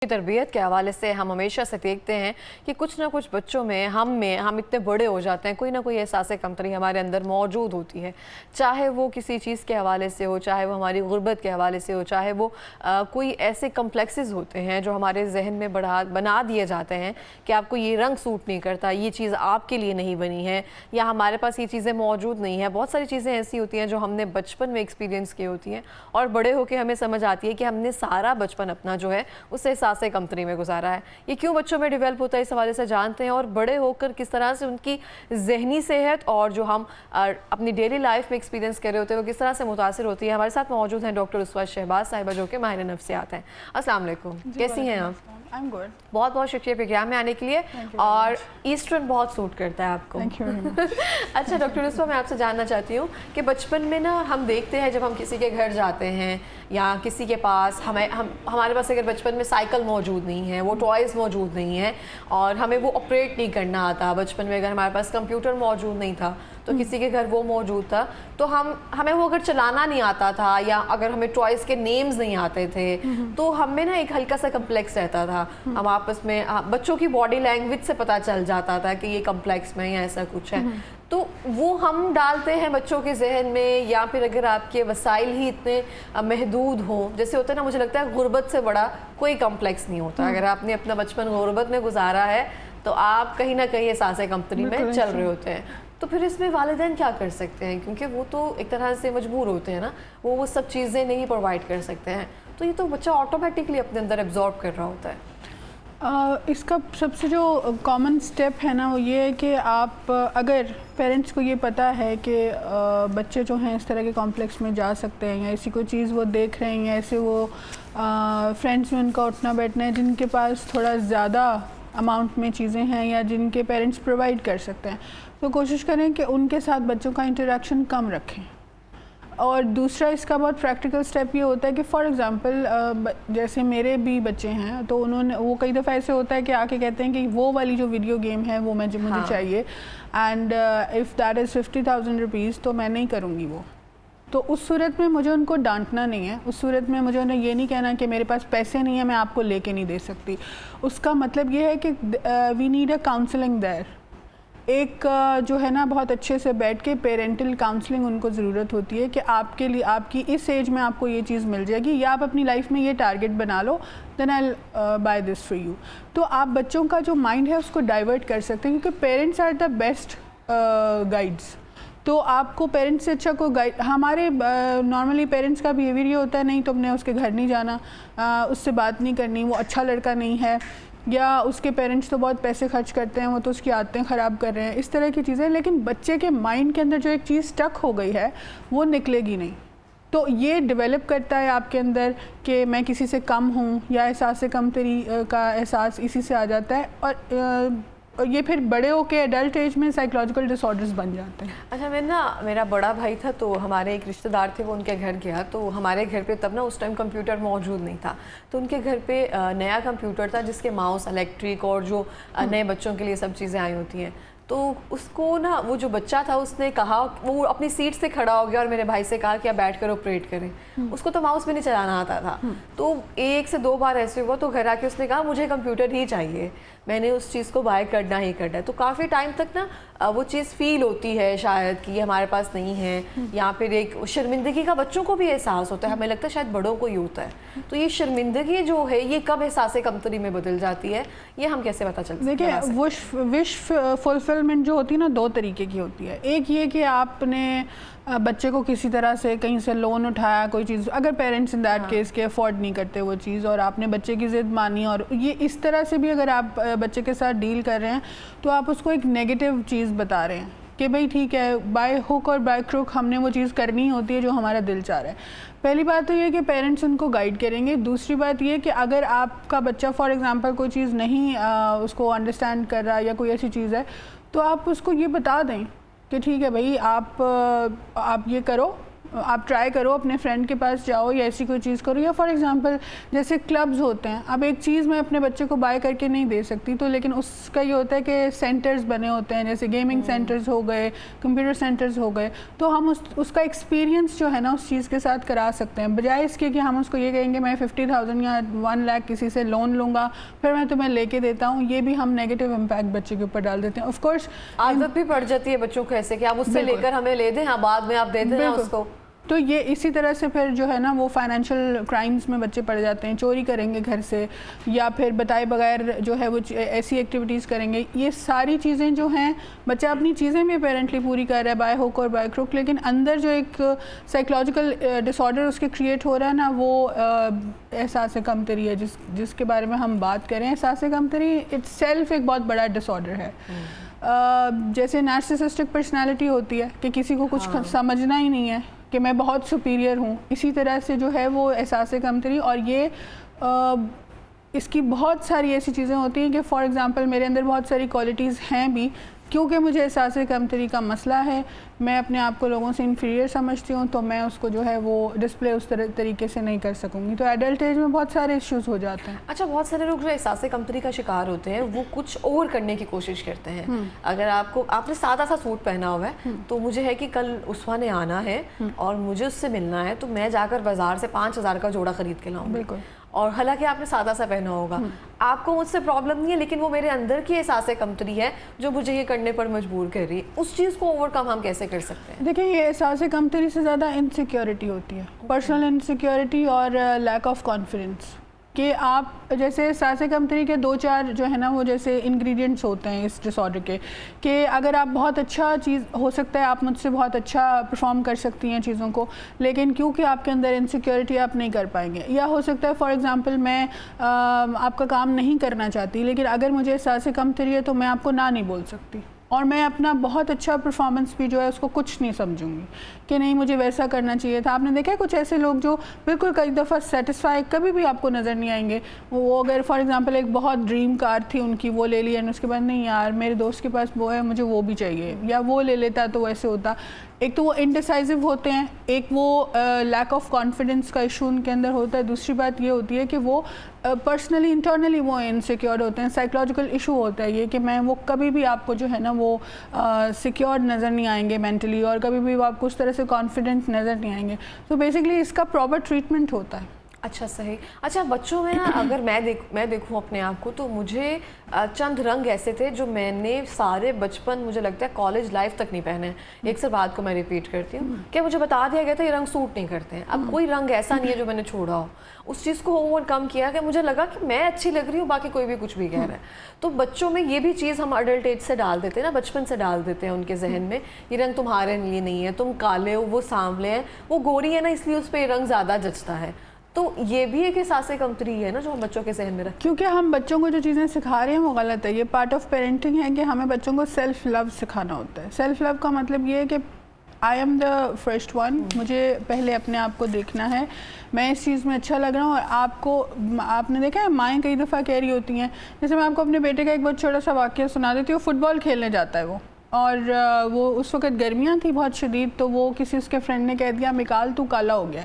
की तरबियत के हवाले से हम हमेशा से देखते हैं कि कुछ ना कुछ बच्चों में हम इतने बड़े हो जाते हैं, कोई ना कोई एहसास कमतरी हमारे अंदर मौजूद होती है। चाहे वो किसी चीज़ के हवाले से हो, चाहे वो हमारी गुर्बत के हवाले से हो, चाहे वो कोई ऐसे कम्प्लेक्सेस होते हैं जो हमारे जहन में बना दिए जाते हैं कि आपको ये रंग सूट नहीं करता, ये चीज़ आपके लिए नहीं बनी है, या हमारे पास ये चीज़ें मौजूद नहीं है। बहुत सारी चीज़ें ऐसी होती हैं जो हमने बचपन में एक्सपीरियंस की होती हैं और बड़े होकर हमें समझ आती है कि हमने सारा बचपन अपना जो है उस एहसास से कमतरी में गुजारा है। ये क्यों बच्चों में डेवलप होता है, इस हवाले से जानते हैं, और बड़े होकर किस तरह से उनकी जहनी सेहत और जो हम अपनी डेली लाइफ में एक्सपीरियंस कर रहे होते हैं वो किस तरह से मुतासिर होती है। हमारे साथ मौजूद हैं डॉक्टर उसवा शहबाज साहिबा जो कि माहिर नफ्सियात हैं। अस्सलाम वालेकुम, कैसी हैं आप? I'm good. बहुत बहुत शुक्रिया प्रोग्राम में आने के लिए। और ईस्टर्न बहुत सूट करता है आपको। Thank you very much. अच्छा डॉक्टर उसवा, मैं आपसे जानना चाहती हूँ कि बचपन में ना हम देखते हैं जब हम किसी के घर जाते हैं या किसी के पास हमारे पास अगर बचपन में साइकिल मौजूद नहीं है, वो टॉयज़ मौजूद नहीं है और हमें वो ऑपरेट नहीं करना आता, बचपन में अगर हमारे पास कंप्यूटर मौजूद नहीं था तो किसी के घर वो मौजूद था, तो हमें वो अगर चलाना नहीं आता था या अगर हमें टॉयज़ के नेम्स नहीं आते थे तो हमें ना एक हल्का सा कम्प्लेक्स रहता था। हम आपस में बच्चों की बॉडी लैंग्वेज से पता चल जाता था कि ये कम्प्लेक्स में या ऐसा कुछ है, तो वो हम डालते हैं बच्चों के जहन में, या फिर अगर आपके वसाइल ही इतने महदूद हों, जैसे होता है ना, मुझे लगता है गुर्बत से बड़ा कोई कम्प्लेक्स नहीं होता। अगर आपने अपना बचपन गुर्बत में गुजारा है तो आप कहीं ना कहीं एहसास कंपनी में चल रहे होते हैं, तो फिर इसमें वालिदैन क्या कर सकते हैं, क्योंकि वो तो एक तरह से मजबूर होते हैं ना, वो सब चीज़ें नहीं प्रोवाइड कर सकते हैं, तो ये तो बच्चा ऑटोमेटिकली अपने अंदर एब्जॉर्ब कर रहा होता है। इसका सबसे जो कॉमन स्टेप है ना वो ये है कि आप अगर पेरेंट्स को ये पता है कि बच्चे जो हैं इस तरह के कॉम्प्लेक्स में जा सकते हैं या ऐसी कोई चीज़ वो देख रहे हैं या ऐसे वो फ्रेंड्स में उनका उठना बैठना है जिनके पास थोड़ा ज़्यादा अमाउंट में चीज़ें हैं या जिनके पेरेंट्स प्रोवाइड कर सकते हैं, तो कोशिश करें कि उनके साथ बच्चों का इंटरेक्शन कम रखें। और दूसरा इसका बहुत प्रैक्टिकल स्टेप ये होता है कि फॉर एग्जांपल जैसे मेरे भी बच्चे हैं तो वो कई दफ़ा ऐसे होता है कि आके कहते हैं कि वो वाली जो वीडियो गेम है वो मुझे चाहिए, and if that is 50,000 rupees तो मैं नहीं करूँगी वो। तो उस सूरत में मुझे उनको डांटना नहीं है, उस सूरत में मुझे उन्हें ये नहीं कहना कि मेरे पास पैसे नहीं है मैं आपको लेके नहीं दे सकती। उसका मतलब ये है कि we need a counselling there. एक जो है ना बहुत अच्छे से बैठ के पेरेंटल काउंसलिंग उनको ज़रूरत होती है कि आपके लिए आपकी इस एज में आपको ये चीज़ मिल जाएगी या आप अपनी लाइफ में ये टारगेट बना लो, then I buy this for you. तो आप बच्चों का जो माइंड है उसको डाइवर्ट कर सकते हैं क्योंकि parents are the best guides. तो आपको पेरेंट्स से अच्छा कोई गाइड, हमारे नॉर्मली पेरेंट्स का बिहेवियर ये होता है नहीं तुमने उसके घर नहीं जाना, उससे बात नहीं करनी, वो अच्छा लड़का नहीं है, या उसके पेरेंट्स तो बहुत पैसे खर्च करते हैं, वो तो उसकी आदतें ख़राब कर रहे हैं, इस तरह की चीज़ें। लेकिन बच्चे के माइंड के अंदर जो एक चीज़ स्टक हो गई है वो निकलेगी नहीं। तो ये डेवलप करता है आपके अंदर कि मैं किसी से कम हूँ या एहसास कमतरी का एहसास इसी से आ जाता है, और ये फिर बड़े होके एडल्ट एज में साइकोलॉजिकल डिसऑर्डर्स बन जाते हैं। अच्छा, मेरा बड़ा भाई था तो हमारे एक रिश्तेदार थे, वो उनके घर गया तो हमारे घर पे तब ना उस टाइम कंप्यूटर मौजूद नहीं था, तो उनके घर पे नया कंप्यूटर था जिसके माउस इलेक्ट्रिक और जो नए बच्चों के लिए सब चीज़ें आई होती हैं। तो उसको ना वो जो बच्चा था उसने कहा, वो अपनी सीट से खड़ा हो गया और मेरे भाई से कहा कि आप बैठ कर ऑपरेट करें। उसको तो माउस भी नहीं चलाना आता था, तो 1 से 2 बार ऐसे हुआ तो घर आके उसने कहा मुझे कंप्यूटर ही चाहिए, मैंने उस चीज़ को बाय करना ही करना है। तो काफ़ी टाइम तक ना वो चीज़ फील होती है शायद कि ये हमारे पास नहीं है, या फिर एक शर्मिंदगी का बच्चों को भी एहसास होता है, हमें लगता है शायद बड़ों को ही होता है। तो ये शर्मिंदगी जो है ये कब एहसास कमतरी में बदल जाती है, ये हम कैसे पता चल सकते हैं? देखिए विश फुलफिलमेंट जो होती है ना 2 तरीके की होती है। एक ये कि आपने बच्चे को किसी तरह से कहीं से लोन उठाया, कोई चीज़, अगर पेरेंट्स इन दैट केस के अफोर्ड नहीं करते वो चीज़, और आपने बच्चे की ज़िद मानी, और ये इस तरह से भी अगर आप बच्चे के साथ डील कर रहे हैं तो आप उसको एक नेगेटिव चीज़ बता रहे हैं कि भाई ठीक है बाय हुक और बाय क्रुक हमने वो चीज़ करनी होती है जो हमारा दिल चाह रहा है। पहली बात तो ये कि पेरेंट्स उनको गाइड करेंगे। दूसरी बात ये कि अगर आपका बच्चा फॉर एग्जांपल कोई चीज़ नहीं उसको अंडरस्टैंड कर रहा या कोई ऐसी चीज़ है तो आप उसको ये बता दें कि ठीक है भाई आप ये करो, आप ट्राई करो, अपने फ्रेंड के पास जाओ या ऐसी कोई चीज़ करो, या फॉर एग्जांपल जैसे क्लब्स होते हैं, अब एक चीज़ मैं अपने बच्चे को बाय करके नहीं दे सकती, तो लेकिन उसका ये होता है कि सेंटर्स बने होते हैं, जैसे गेमिंग सेंटर्स हो गए, कंप्यूटर सेंटर्स हो गए, तो हम उसका एक्सपीरियंस जो है ना उस चीज़ के साथ करा सकते हैं, बजाय इसके कि हम उसको ये कहेंगे मैं 50,000 या 1 लाख किसी से लोन लूँगा फिर मैं तुम्हें लेके देता हूँ, ये भी हम नेगेटिव इम्पैक्ट बच्चे के ऊपर डाल देते हैं। ऑफकोर्स आदत भी पड़ जाती है बच्चों को ऐसे कि आप उससे लेकर हमें ले दें, हाँ बाद में आप दे दें उसको, तो ये इसी तरह से फिर जो है ना वो फाइनेंशियल क्राइम्स में बच्चे पड़ जाते हैं, चोरी करेंगे घर से या फिर बताए बगैर जो है वो ऐसी एक्टिविटीज़ करेंगे। ये सारी चीज़ें जो हैं, बच्चा अपनी चीज़ें भी अपेरेंटली पूरी कर रहा है बाय हुक और बाय क्रुक, लेकिन अंदर जो एक साइकोलॉजिकल डिसऑर्डर उसके क्रिएट हो रहा है ना, वो एहसास कमतरी है जिसके बारे में हम बात करें। एहसास कमतरी इट्स सेल्फ एक बहुत बड़ा डिसऑर्डर है। जैसे नार्सिसिस्टिक पर्सनैलिटी होती है कि किसी को कुछ समझना ही नहीं है कि मैं बहुत सुपीरियर हूँ, इसी तरह से जो है वो एहसास कमतरी, और ये इसकी बहुत सारी ऐसी चीज़ें होती हैं कि फॉर एग्ज़ाम्पल मेरे अंदर बहुत सारी क्वालिटीज़ हैं भी, क्योंकि मुझे एहसास कमतरी का मसला है, मैं अपने आप को लोगों से इन्फीरियर समझती हूँ, तो मैं उसको जो है वो डिस्प्ले उस तरीके से नहीं कर सकूँगी, तो एडल्ट एज में बहुत सारे इश्यूज हो जाते हैं। अच्छा, बहुत सारे लोग जो एहसास कमतरी का शिकार होते हैं वो कुछ और करने की कोशिश करते हैं। अगर आपने सादा सा सूट पहना हुआ है तो मुझे है कि कल उसवा ने आना है और मुझे उससे मिलना है, तो मैं जाकर बाजार से 5,000 का जोड़ा खरीद के लाऊंगी। बिल्कुल। और हालांकि आपने सादा सा पहना होगा, आपको मुझसे प्रॉब्लम नहीं है, लेकिन वो मेरे अंदर की एहसास कमतरी है जो मुझे ये करने पर मजबूर कर रही है। उस चीज़ को ओवरकम हम कैसे कर सकते हैं? देखिए, ये एहसास कमतरी से ज़्यादा इनसिक्योरिटी होती है, पर्सनल इनसिक्योरिटी और लैक ऑफ कॉन्फिडेंस, कि आप जैसे एहसास कमतरी के 2-4 जो है ना वो जैसे इंग्रेडिएंट्स होते हैं इस डिसऑर्डर के, कि अगर आप बहुत अच्छा चीज़ हो सकता है आप मुझसे बहुत अच्छा परफॉर्म कर सकती हैं चीज़ों को, लेकिन क्योंकि आपके अंदर इनसिक्योरिटी आप नहीं कर पाएंगे, या हो सकता है फॉर एग्जांपल मैं आपका काम नहीं करना चाहती, लेकिन अगर मुझे एहसास कमतरी है तो मैं आपको ना नहीं बोल सकती, और मैं अपना बहुत अच्छा परफॉर्मेंस भी जो है उसको कुछ नहीं समझूंगी कि नहीं मुझे वैसा करना चाहिए था। आपने देखा है कुछ ऐसे लोग जो बिल्कुल कई दफ़ा सेटिस्फाई कभी भी आपको नज़र नहीं आएंगे, वो अगर फॉर एग्जांपल एक बहुत ड्रीम कार थी उनकी, वो ले ली एंड उसके बाद नहीं यार मेरे दोस्त के पास वो है मुझे वो भी चाहिए, या वो ले लेता तो वैसे होता। एक तो वो इंडिसाइसिव होते हैं, एक वो लैक ऑफ कॉन्फिडेंस का इशू उनके अंदर होता है, दूसरी बात ये होती है कि वो पर्सनली इंटरनली वो इनसिक्योर होते हैं, साइकोलॉजिकल इशू होता है ये कि मैं वो कभी भी आपको जो है ना वो सिक्योर नज़र नहीं आएंगे मेंटली, और कभी भी वो आपको उस तरह से कॉन्फिडेंट नज़र नहीं आएंगे। तो बेसिकली इसका प्रॉपर ट्रीटमेंट होता है। अच्छा, सही। अच्छा, बच्चों में ना अगर मैं देखूं अपने आप को, तो मुझे चंद रंग ऐसे थे जो मैंने सारे बचपन, मुझे लगता है कॉलेज लाइफ तक नहीं पहने। एक से बात को मैं रिपीट करती हूँ कि मुझे बता दिया गया था ये रंग सूट नहीं करते हैं। अब कोई रंग ऐसा नहीं है जो मैंने छोड़ा हो, उस चीज़ को ओवरकम किया कि मुझे लगा कि मैं अच्छी लग रही हूँ, बाकी कोई भी कुछ भी कह रहा है। तो बच्चों में ये भी चीज़ हम अडल्ट एज से डाल देते हैं ना, बचपन से डाल देते हैं उनके जहन में, ये रंग तुम्हारे लिए नहीं है, तुम काले हो, वो सांवले हैं, वो गोरी है ना इसलिए उस पर ये रंग ज़्यादा जचता है। तो ये भी एक एहसास कमतरी है ना जो हम बच्चों के जहन में रखते हैं, क्योंकि हम बच्चों को जो चीज़ें सिखा रहे हैं वो गलत है। ये पार्ट ऑफ पेरेंटिंग है कि हमें बच्चों को सेल्फ लव सिखाना होता है। सेल्फ लव का मतलब ये है कि I am the first one, मुझे पहले अपने आप को देखना है, मैं इस चीज़ में अच्छा लग रहा हूँ। और आपने देखा है माएँ कई दफ़ा कह रही होती हैं, जैसे मैं आपको अपने बेटे का एक बहुत छोटा सा वाक़या सुना देती हूँ। फुटबॉल खेलने जाता है वो, और वो उस वक्त गर्मियाँ थी बहुत शदीद, तो वो किसी उसके फ्रेंड ने कह दिया मिकाल तू काला हो गया।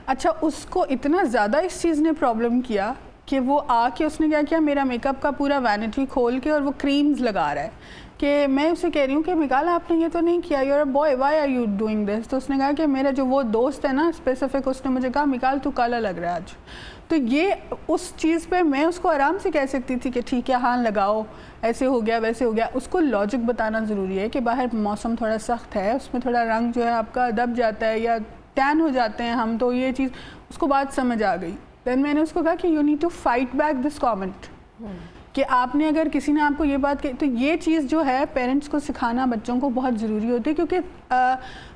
अच्छा, उसको इतना ज़्यादा इस चीज़ ने प्रॉब्लम किया कि वो आके उसने क्या किया, मेरा मेकअप का पूरा वैनिटी खोल के और वो क्रीम्स लगा रहा है कि मैं उसे कह रही हूँ कि मिकाल आपने ये तो नहीं किया, you're a boy, why are you doing this. तो उसने कहा कि मेरा जो वो दोस्त है ना स्पेसिफिक, उसने मुझे कहा मिकाल तू काला लग रहा है आज। तो ये उस चीज़ पे मैं उसको आराम से कह सकती थी कि ठीक है हाँ लगाओ, ऐसे हो गया वैसे हो गया। उसको लॉजिक बताना ज़रूरी है कि बाहर मौसम थोड़ा सख्त है, उसमें थोड़ा रंग जो है आपका दब जाता है या टैन हो जाते हैं हम, तो ये चीज़ उसको बात समझ आ गई। देन मैंने उसको कहा कि you need to fight back this comment, कि आपने अगर किसी ने आपको ये बात कही, तो ये चीज़ जो है पेरेंट्स को सिखाना बच्चों को बहुत ज़रूरी होती है, क्योंकि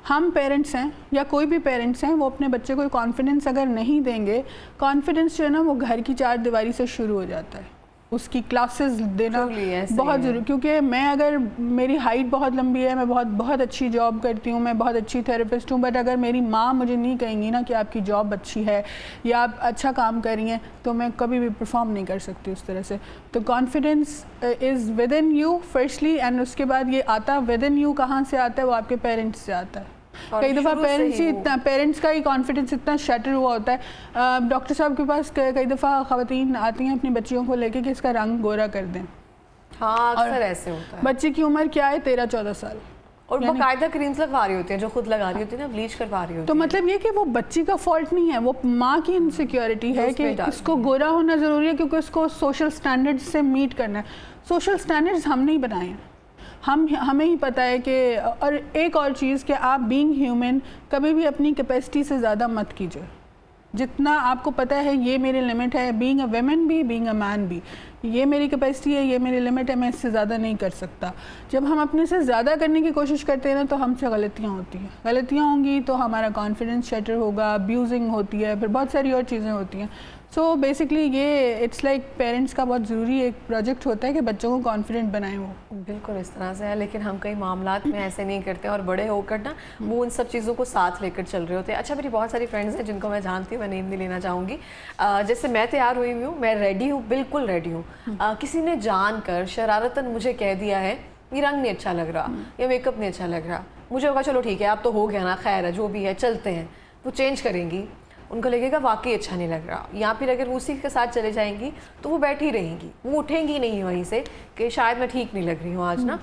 हम पेरेंट्स हैं या कोई भी पेरेंट्स हैं, वो अपने बच्चे को कॉन्फिडेंस अगर नहीं देंगे, कॉन्फिडेंस जो है ना वो घर की 4 दीवारी से शुरू हो जाता है। उसकी क्लासेस देना बहुत ज़रूरी, क्योंकि मैं अगर मेरी हाइट बहुत लंबी है, मैं बहुत अच्छी जॉब करती हूँ, मैं बहुत अच्छी थेरेपिस्ट हूँ, बट अगर मेरी माँ मुझे नहीं कहेंगी ना कि आपकी जॉब अच्छी है या आप अच्छा काम कर रही हैं, तो मैं कभी भी परफॉर्म नहीं कर सकती उस तरह से। तो confidence is with in you firstly, and उसके बाद ये आता विद इन यू कहाँ से आता है, वो आपके पेरेंट्स से आता है। और कई दफ़ा शुरू से पेरेंट्स ही ही वो- इतना, पेरेंट्स का ही कॉन्फिडेंस इतना शटर हुआ होता है। डॉक्टर साहब के पास कई दफ़ा ख़वातीन आती हैं अपनी बच्चियों को लेके कि इसका रंग गोरा कर दें। हाँ, और अक्सर ऐसे होता है। बच्चे की उम्र क्या है, 13-14 साल, और बाकायदा क्रीम्स लगवा रही होती है, जो खुद लगा रही होती है ना, ब्लीच करवा रही होती तो है। मतलब ये कि वो बच्ची का फॉल्ट नहीं है, वो माँ की इनसिक्योरिटी है कि उसमें डाल इसको गोरा होना ज़रूरी है क्योंकि उसको सोशल स्टैंडर्ड्स से मीट करना है। सोशल स्टैंडर्ड्स हम नहीं बनाए हैं, हमें ही पता है कि, और एक और चीज़ कि आप बीइंग ह्यूमन कभी भी अपनी कैपेसिटी से ज़्यादा मत कीजिए। जितना आपको पता है ये मेरी लिमिट है, बीइंग अ वुमेन भी, बीइंग अ मैन भी, ये मेरी कैपेसिटी है, ये मेरी लिमिट है, मैं इससे ज़्यादा नहीं कर सकता। जब हम अपने से ज़्यादा करने की कोशिश करते हैं ना, तो हमसे गलतियाँ होती हैं, गलतियाँ होंगी तो हमारा कॉन्फिडेंस शटर होगा, अब्यूजिंग होती है, फिर बहुत सारी और चीज़ें होती हैं। सो बेसिकली ये इट्स लाइक पेरेंट्स का बहुत ज़रूरी एक प्रोजेक्ट होता है कि बच्चों को कॉन्फिडेंट बनाएं वो। बिल्कुल इस तरह से है, लेकिन हम कई मामलात में ऐसे नहीं करते और बड़े होकर ना वो उन सब चीज़ों को साथ लेकर चल रहे होते हैं। अच्छा, मेरी बहुत सारी फ्रेंड्स हैं जिनको मैं जानती हूँ, मैं नेम नहीं लेना चाहूँगी। जैसे मैं तैयार हुई हूँ, मैं रेडी हूँ, बिल्कुल रेडी हूँ, किसी ने जानकर शरारतन मुझे कह दिया है ये रंग नहीं अच्छा लग रहा या मेकअप नहीं अच्छा लग रहा, मुझे होगा चलो ठीक है अब तो हो गया ना, खैर है जो भी है चलते हैं, वो चेंज करेंगी, उनको लगेगा वाकई अच्छा नहीं लग रहा। या फिर अगर वो उसी के साथ चले जाएंगी तो वो बैठी रहेंगी, वो उठेंगी नहीं वहीं से कि शायद मैं ठीक नहीं लग रही हूँ आज ना।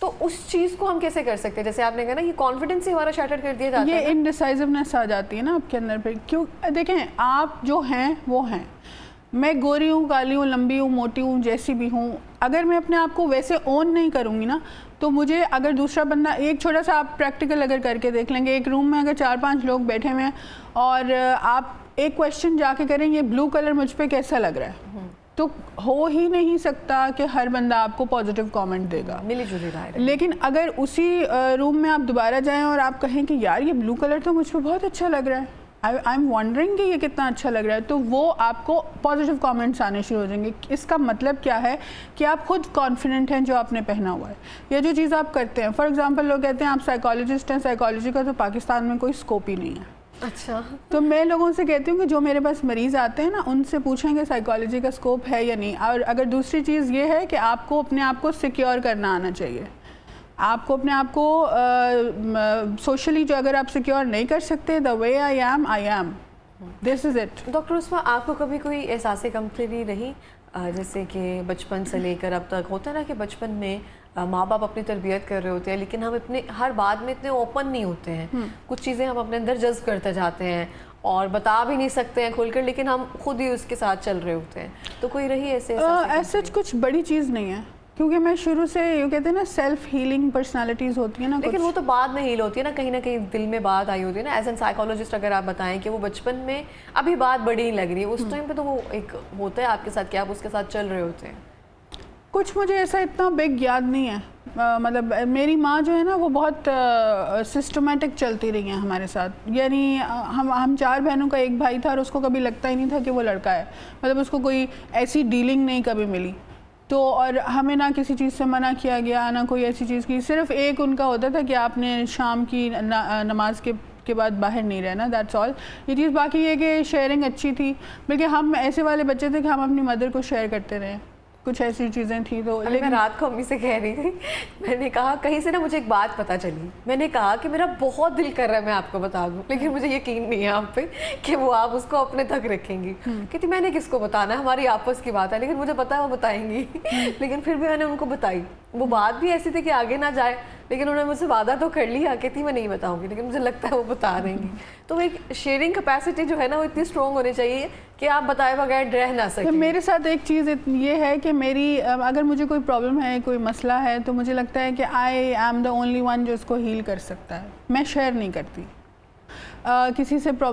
तो उस चीज़ को हम कैसे कर सकते हैं? जैसे आपने कहा ना ये कॉन्फिडेंस ही हमारा शैटर कर दिया जाता है, ये इनडिसाइसिवनेस आ जाती है ना आपके अंदर। फिर क्यों, देखें आप जो हैं वो हैं, मैं गोरी हूँ, काली हूँ, लंबी हूँ, मोटी हूँ, जैसी भी हूँ, अगर मैं अपने आप को वैसे ओन नहीं करूँगी ना, तो मुझे अगर दूसरा बंदा, एक छोटा सा आप प्रैक्टिकल अगर करके देख लेंगे, एक रूम में अगर 4-5 लोग बैठे हुए हैं और आप एक क्वेश्चन जाके करें ये ब्लू कलर मुझ पे कैसा लग रहा है, तो हो ही नहीं सकता कि हर बंदा आपको पॉजिटिव कमेंट देगा, मिली जुली राय। लेकिन अगर उसी रूम में आप दोबारा जाएं और आप कहें कि यार ये ब्लू कलर तो मुझ पे बहुत अच्छा लग रहा है, आई एम वंडरिंग कि ये कितना अच्छा लग रहा है, तो वो आपको पॉजिटिव कमेंट्स आने शुरू हो जाएंगे। इसका मतलब क्या है कि आप खुद कॉन्फिडेंट हैं जो आपने पहना हुआ है या जो चीज़ आप करते हैं। फॉर एग्जांपल लोग कहते हैं आप साइकोलॉजिस्ट हैं, साइकोलॉजी का तो पाकिस्तान में कोई स्कोप ही नहीं है। अच्छा, तो मैं लोगों से कहती हूँ कि जो मेरे पास मरीज़ आते हैं ना, उनसे पूछेंगे साइकोलॉजी का स्कोप है या नहीं। और अगर दूसरी चीज़ ये है कि आपको अपने आप को सिक्योर करना आना चाहिए, आपको अपने आप को सोशली जो अगर आप सिक्योर नहीं कर सकते, the way I am, this is it. Doctor Usma, आपको कभी कोई एहसास कमतरी रही जैसे कि बचपन से लेकर अब तक? होता है ना कि बचपन में माँ बाप अपनी तरबियत कर रहे होते हैं, लेकिन हम अपने हर बात में इतने ओपन नहीं होते हैं, कुछ चीज़ें हम अपने अंदर जज्ब करते जाते हैं और बता भी नहीं सकते हैं खुलकर, लेकिन हम खुद ही उसके साथ चल रहे होते हैं। तो कोई रही ऐसे ऐसा कुछ बड़ी चीज़ नहीं है, क्योंकि मैं शुरू से ये कहते हैं ना सेल्फ हीलिंग पर्सनालिटीज़ होती है ना, लेकिन वो तो बाद में हील होती है ना, कहीं दिल में बात आई होती है ना। एज एन साइकोलॉजिस्ट अगर आप बताएं कि वो बचपन में अभी बात बड़ी नहीं लग रही है, उस टाइम पे तो वो एक होता है आपके साथ कि आप उसके साथ चल रहे होते हैं। कुछ मुझे ऐसा इतना बिग याद नहीं है। मतलब मेरी माँ जो है ना वो बहुत सिस्टमेटिक चलती रही हैं हमारे साथ, यानी हम 4 बहनों का एक भाई था और उसको कभी लगता ही नहीं था कि वो लड़का है, मतलब उसको कोई ऐसी डीलिंग नहीं कभी मिली। तो और हमें ना किसी चीज़ से मना किया गया, ना कोई ऐसी चीज़ की, सिर्फ एक उनका होता था कि आपने शाम की नमाज के बाद बाहर नहीं रहना, दैट्स ऑल। ये चीज़ बाकी ये कि शेयरिंग अच्छी थी, बल्कि हम ऐसे वाले बच्चे थे कि हम अपनी मदर को शेयर करते रहे, कुछ ऐसी चीज़ें थी। तो लेकिन मैं रात को अम्मी से कह रही थी, मैंने कहा कहीं से ना मुझे एक बात पता चली, मैंने कहा कि मेरा बहुत दिल कर रहा है मैं आपको बता दूं, लेकिन मुझे यकीन नहीं है आप पे कि वो आप उसको अपने तक रखेंगी। कहती मैंने किसको बताना है, हमारी आपस की बात है, लेकिन मुझे पता है वो बताएंगी। लेकिन फिर भी मैंने उनको बताई, वो बात भी ऐसी थी कि आगे ना जाए, लेकिन उन्होंने मुझसे वादा तो कर लिया, कहती मैं नहीं बताऊंगी, लेकिन मुझे लगता है वो बता देंगी। तो एक शेयरिंग कैपेसिटी जो है ना वो इतनी स्ट्रॉन्ग होनी चाहिए कि आप बताए बगैर रह ना सकें। मेरे साथ एक चीज़ ये है कि मेरी अगर मुझे कोई प्रॉब्लम है, कोई मसला है, तो मुझे लगता है कि I am the only one जो इसको हील कर सकता है। मैं शेयर नहीं करती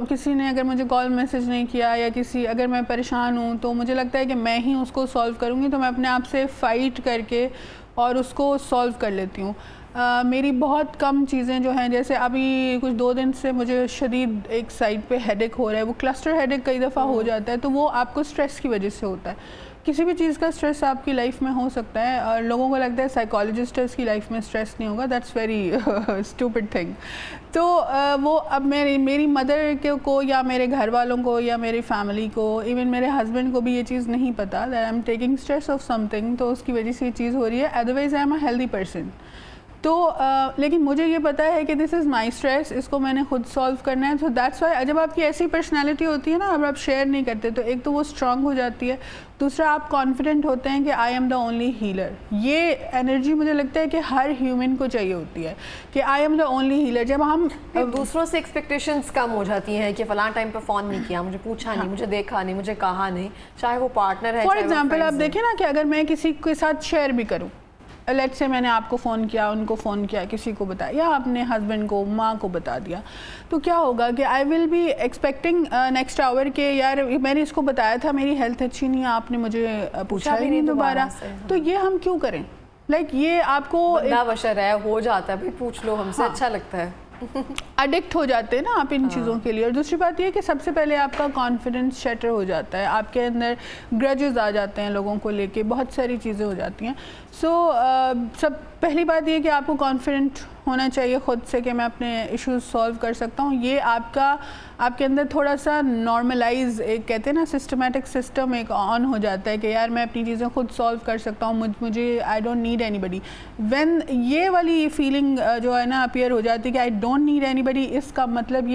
किसी ने अगर मुझे कॉल मैसेज नहीं किया या अगर मैं परेशान हूँ तो मुझे लगता है कि मैं ही उसको सॉल्व करूँगी, तो मैं अपने आप से फ़ाइट करके और उसको सॉल्व कर लेती हूँ। मेरी बहुत कम चीज़ें जो हैं, जैसे अभी कुछ 2 दिन से मुझे शदीद एक साइड पे हेडेक हो रहा है, वो क्लस्टर हेडेक कई दफ़ा हो जाता है, तो वो आपको स्ट्रेस की वजह से होता है। किसी भी चीज़ का स्ट्रेस आपकी लाइफ में हो सकता है और लोगों को लगता है साइकोलॉजिस्ट की लाइफ में स्ट्रेस नहीं होगा, दैट्स वेरी स्टूपिड थिंग। तो वो अब मेरी मदर को या मेरे घर वालों को या मेरी फैमिली को, इवन मेरे हस्बैंड को भी ये चीज़ नहीं पता that I am taking stress of something, तो उसकी वजह से ये चीज़ हो रही है। Otherwise I am a healthy person. तो लेकिन मुझे ये पता है कि दिस इज़ माई स्ट्रेस, इसको मैंने खुद सॉल्व करना है। तो दैट्स वाई जब आपकी ऐसी पर्सनैलिटी होती है ना, अब आप शेयर नहीं करते तो एक तो वो स्ट्रांग हो जाती है, दूसरा आप कॉन्फिडेंट होते हैं कि I am the only healer. ये एनर्जी मुझे लगता है कि हर ह्यूमन को चाहिए होती है कि I am the only healer. जब हम दूसरों से एक्सपेक्टेशंस कम हो जाती हैं कि फलां टाइम पर फ़ोन नहीं किया, मुझे पूछा नहीं, मुझे देखा नहीं, मुझे कहा नहीं, चाहे वो पार्टनर है। फॉर एग्जाम्पल आप देखें ना कि अगर मैं किसी के साथ शेयर भी करूँ, लेट्स से मैंने आपको फ़ोन किया, उनको फ़ोन किया, किसी को बताया, या अपने हस्बैंड को, माँ को बता दिया, तो क्या होगा कि I will be expecting next hour के यार मैंने इसको बताया था मेरी हेल्थ अच्छी नहीं है, आपने मुझे पूछा ही नहीं दोबारा, तो ये हम क्यों करें? ये आपको बंदा बशर है, हो जाता है भाई, पूछ लो हमसे। हाँ। अच्छा लगता है। एडिक्ट हो जाते हैं ना आप इन चीज़ों के लिए। और दूसरी बात ये कि सबसे पहले आपका कॉन्फिडेंस शटर हो जाता है, आपके अंदर ग्रजेस आ जाते हैं लोगों को लेके, बहुत सारी चीज़ें हो जाती हैं। सब पहली बात ये कि आपको कॉन्फिडेंट होना चाहिए ख़ुद से कि मैं अपने इश्यूज सॉल्व कर सकता हूँ। ये आपके अंदर थोड़ा सा नॉर्मलाइज, एक कहते हैं ना सिस्टमेटिक सिस्टम एक ऑन हो जाता है कि यार मैं अपनी चीज़ें खुद सॉल्व कर सकता हूँ, मुझे I don't need anybody. When ये वाली फीलिंग जो है ना अपीयर हो जाती है कि आई डोंट नीड एनीबडी, इसका मतलब ये